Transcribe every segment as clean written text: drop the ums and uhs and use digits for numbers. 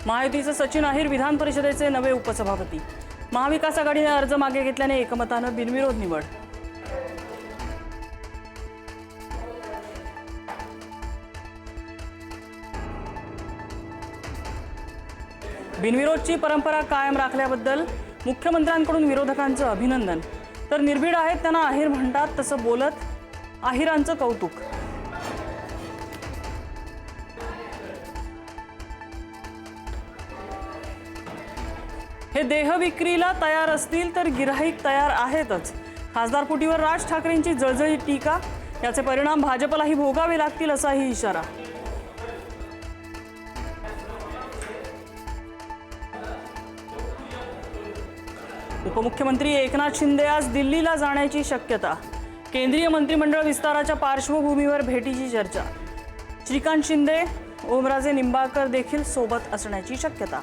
महायुतीचे सचिन अहिर विधान परिषदेचे नवे उपसभापती। महाविकास आघाडीने अर्ज मागे घेतल्याने एकमतानं बिनविरोध निवड। बिनविरोधची परंपरा कायम राखल्याबद्दल मुख्यमंत्र्यांकडून विरोधकांचं अभिनंदन। तर निर्भीड आहेत त्यांना अहिर म्हणतात तसं बोलत अहिरांचं कौतुक। हे देह विक्रीला तयार असतील तर गिऱ्हाईक तयार आहेतच। खासदार फुटीवर राज ठाकरेंची जळजळीत टीका। याचे परिणाम भाजपलाही भोगावे लागतील असाही इशारा। उपमुख्यमंत्री एकनाथ शिंदे आज दिल्लीला जाण्याची शक्यता। केंद्रीय मंत्रिमंडळ विस्ताराच्या पार्श्वभूमीवर भेटीची चर्चा। श्रीकांत शिंदे, ओमराजे निंबाळकर देखील सोबत असण्याची शक्यता।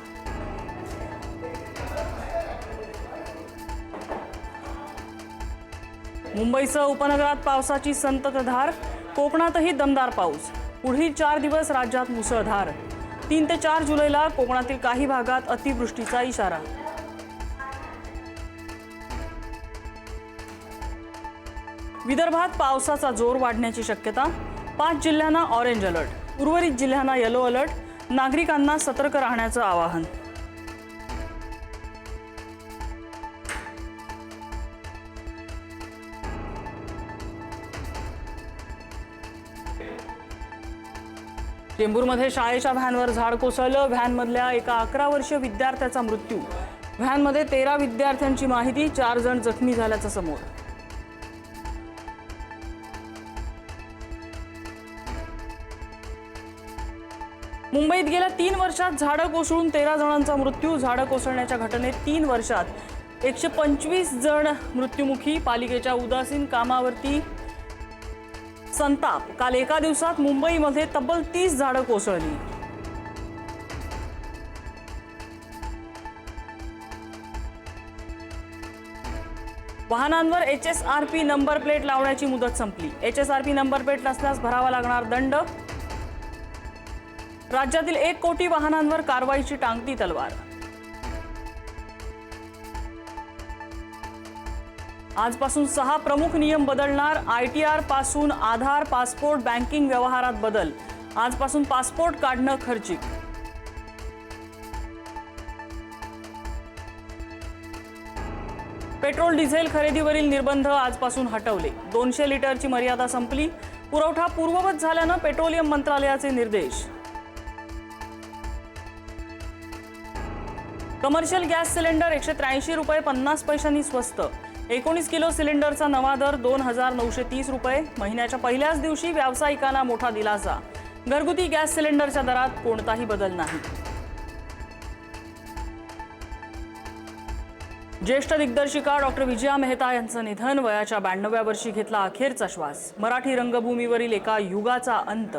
मुंबईसह उपनगरात पावसाची संततधार। कोकणातही दमदार पाऊस। पुढील 4 दिवस राज्यात मुसळधार। 3 ते 4 जुलैला कोकणातील काही भागात अतिवृष्टीचा इशारा। विदर्भात पावसाचा जोर वाढण्याची शक्यता। 5 जिल्ह्यांना ऑरेंज अलर्ट। उर्वरित जिल्ह्यांना येलो अलर्ट। नागरिकांना सतर्क राहण्याचं आवाहन। चेंबूरमध्ये शाळेच्या व्हॅनवर झाड कोसळलं। व्हॅनमधल्या एका 11 वर्षीय विद्यार्थ्याचा मृत्यू। व्हॅनमध्ये 13 विद्यार्थ्यांची माहिती। 4 जण जखमी झाल्याचं समोर। मुंबईत गेल्या 3 वर्षात झाडं कोसळून 13 जणांचा मृत्यू। झाडं कोसळण्याच्या घटनेत 3 वर्षात 125 जण मृत्युमुखी। पालिकेच्या उदासीन कामावरती संताप। काल एका दिवसात मुंबईमध्ये तब्बल 30 झाडं कोसळली। वाहनांवर HSRP नंबर प्लेट लावण्याची मुदत संपली। HSRP नंबर प्लेट नसल्यास भरावा लागणार दंड। राज्यातील 1 कोटी वाहनांवर कारवाईची टांगती तलवार। आजपासून 6 प्रमुख नियम बदलणार। ITR पासून आधार, पासपोर्ट, बँकिंग व्यवहारात बदल। आजपासून पासपोर्ट काढणं खर्चिक। पेट्रोल डिझेल खरेदीवरील निर्बंध आजपासून हटवले। 200 लिटरची मर्यादा संपली। पुरवठा पूर्ववत झाल्यानं पेट्रोलियम मंत्रालयाचे निर्देश। कमर्शियल गॅस सिलेंडर 183 रुपये 50 पैशांनी स्वस्त। 19 किलो सिलेंडरचा नवा दर 2930 रुपये। महिन्याच्या पहिल्याच दिवशी व्यावसायिकांना मोठा दिलासा। घरगुती गॅस सिलेंडरच्या दरात कोणताही बदल नाही। ज्येष्ठ दिग्दर्शिका डॉक्टर विजया मेहता यांचं निधन। वयाच्या 92व्या वर्षी घेतला अखेरचा श्वास। मराठी रंगभूमीवरील एका युगाचा अंत।